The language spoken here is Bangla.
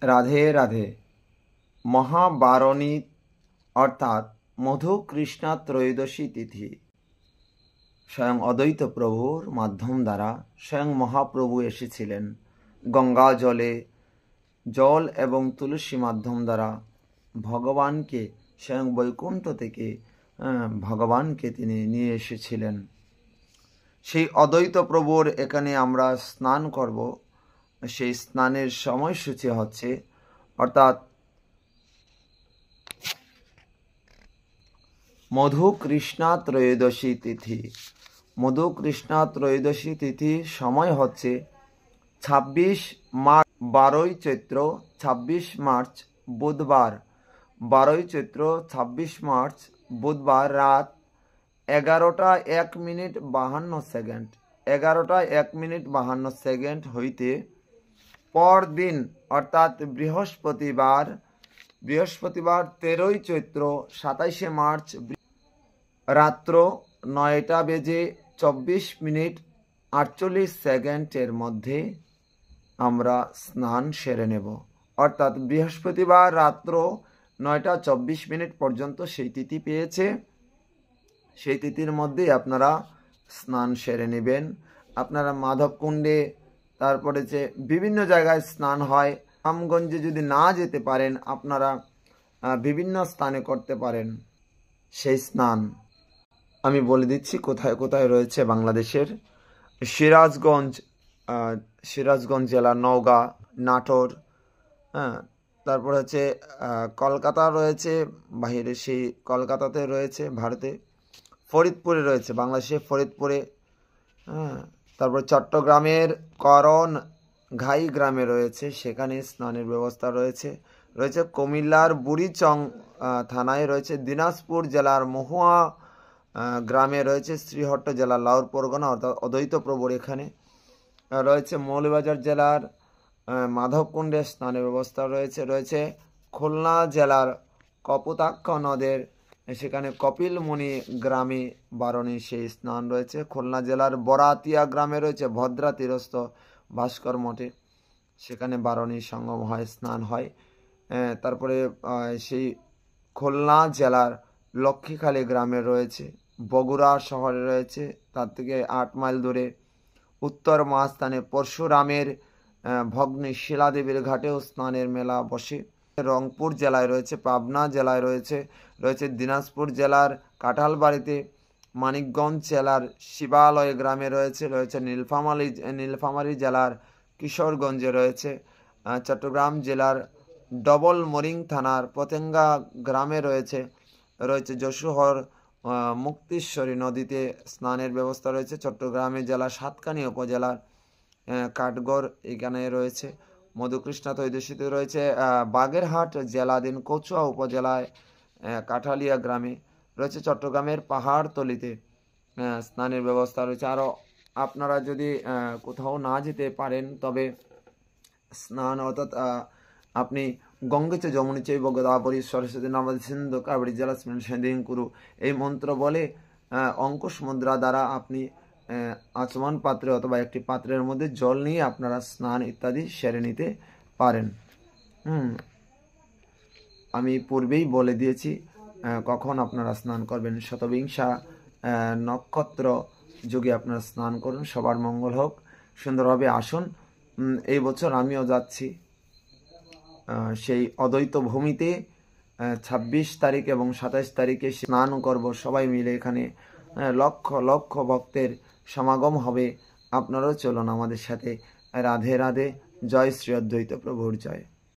রাধে রাধে। মহাবারণী অর্থাৎ মধু কৃষ্ণা ত্রয়োদশী তিথি স্বয়ং অদ্বৈত প্রভুর মাধ্যম দ্বারা স্বয়ং মহাপ্রভু এসেছিলেন। গঙ্গা জল এবং তুলসী মাধ্যম দ্বারা ভগবানকে স্বয়ং বৈকুণ্ঠ থেকে ভগবানকে তিনি নিয়ে এসেছিলেন। সেই অদ্বৈত প্রভুর এখানে আমরা স্নান করব। সেই স্নানের সময়সূচি হচ্ছে অর্থাৎ মধু কৃষ্ণা ত্রয়োদশী তিথি। মধু কৃষ্ণা ত্রয়োদশী তিথি সময় হচ্ছে 26 মার্চ 12ই চৈত্র 26 মার্চ বুধবার। 12ই চৈত্র 26 মার্চ বুধবার রাত 11টা 1 মিনিট 52 সেকেন্ড। 11টা 1 মিনিট 52 সেকেন্ড হইতে পরদিন অর্থাৎ বৃহস্পতিবার 13ই চৈত্র 27শে মার্চ রাত্র 9টা বেজে 24 মিনিট 48 সেকেন্ডের মধ্যে আমরা স্নান সেরে নেব। অর্থাৎ বৃহস্পতিবার রাত্র 9টা 24 মিনিট পর্যন্ত সেই তিথি পেয়েছে। সেই তিথির মধ্যেই আপনারা স্নান সেরে নেবেন। আপনারা মাধবকুণ্ডে, তারপরে যে বিভিন্ন জায়গায় স্নান হয়, রামগঞ্জে যদি না যেতে পারেন আপনারা বিভিন্ন স্থানে করতে পারেন সেই স্নান। আমি বলে দিচ্ছি কোথায় কোথায় রয়েছে বাংলাদেশের। সিরাজগঞ্জ জেলা, নওগাঁ, নাটোর, তারপর হচ্ছে কলকাতা রয়েছে, বাহিরে সেই কলকাতাতে রয়েছে ভারতে, ফরিদপুরে রয়েছে বাংলাদেশে ফরিদপুরে, তারপর চট্টগ্রামের করণ ঘাই গ্রামে রয়েছে, সেখানে স্নানের ব্যবস্থা রয়েছে। কুমিল্লার বুড়িচং থানায় রয়েছে, দিনাজপুর জেলার মহুয়া গ্রামে রয়েছে, শ্রীহট্ট জেলার লাউর পরগনা অর্থাৎ অদ্বৈত প্রভুর এখানে রয়েছে, মৌলভীবাজার জেলার মাধবকুণ্ডে স্নানের ব্যবস্থা রয়েছে খুলনা জেলার কপোতাক্ষ নদের সেখানে কপিলমুনি গ্রামে বারণী সেই স্নান রয়েছে। খুলনা জেলার বরাতিয়া গ্রামে রয়েছে ভদ্রা তীরস্থ ভাস্কর মঠে, সেখানে বারণী সঙ্গম হয়, স্নান হয়। তারপরে সেই খুলনা জেলার লক্ষ্মীখালী গ্রামে রয়েছে, বগুড়া শহরে রয়েছে, তার থেকে 8 মাইল দূরে উত্তর মহাস্থানে পরশুরামের ভগ্নী শিলাদেবীর ঘাটেও স্নানের মেলা বসে। রংপুর জেলায় রয়েছে, পাবনা জেলায় রয়েছে দিনাজপুর জেলার কাঁঠালবাড়িতে, মানিকগঞ্জ জেলার শিবালয় গ্রামে রয়েছে নীলফামারী জেলার কিশোরগঞ্জে রয়েছে, চট্টগ্রাম জেলার ডবল মরিং থানার পতেঙ্গা গ্রামে রয়েছে যশোহর মুক্তেশ্বরী নদীতে স্নানের ব্যবস্থা রয়েছে। চট্টগ্রামে জেলা সাতকানিয়া উপজেলার কাঠগড় এখানে রয়েছে। মধুকৃষ্ণা ত্রয়োদশীতে রয়েছে বাগেরহাট জেলাধীন কচুয়া উপজেলায় কাঠালিয়া গ্রামে রয়েছে। চট্টগ্রামের পাহাড়তলিতে স্নানের ব্যবস্থা রয়েছে। আরও আপনারা যদি কোথাও না যেতে পারেন তবে স্নান অর্থাৎ আপনি গঙ্গেচ যমুনে চৈব গোদাবরী সরস্বতী নর্মদে সিন্ধু কাবেরী জলাস্মিন সন্ধিং কুরু এই মন্ত্র বলে অঙ্কুশ মুদ্রা দ্বারা আপনি আচমন পাত্রে অথবা একটি পাত্রের মধ্যে জল নিয়ে আপনারা স্নান ইত্যাদি সেরে নিতে পারেন। আমি পূর্বেই বলে দিয়েছি কখন আপনারা স্নান করবেন। শতবিংশা নক্ষত্র যুগে আপনারা স্নান করুন। সবার মঙ্গল হোক, সুন্দরভাবে আসুন। এই বছর আমিও যাচ্ছি সেই অদ্বৈত ভূমিতে। 26 তারিখ এবং 27 তারিখে স্নান করব সবাই মিলে। এখানে লক্ষ লক্ষ ভক্তের সমাগম হবে। আপনারাও চলুন আমাদের সাথে। রাধে রাধে। জয় শ্রী অদ্বৈত প্রভুর জয়।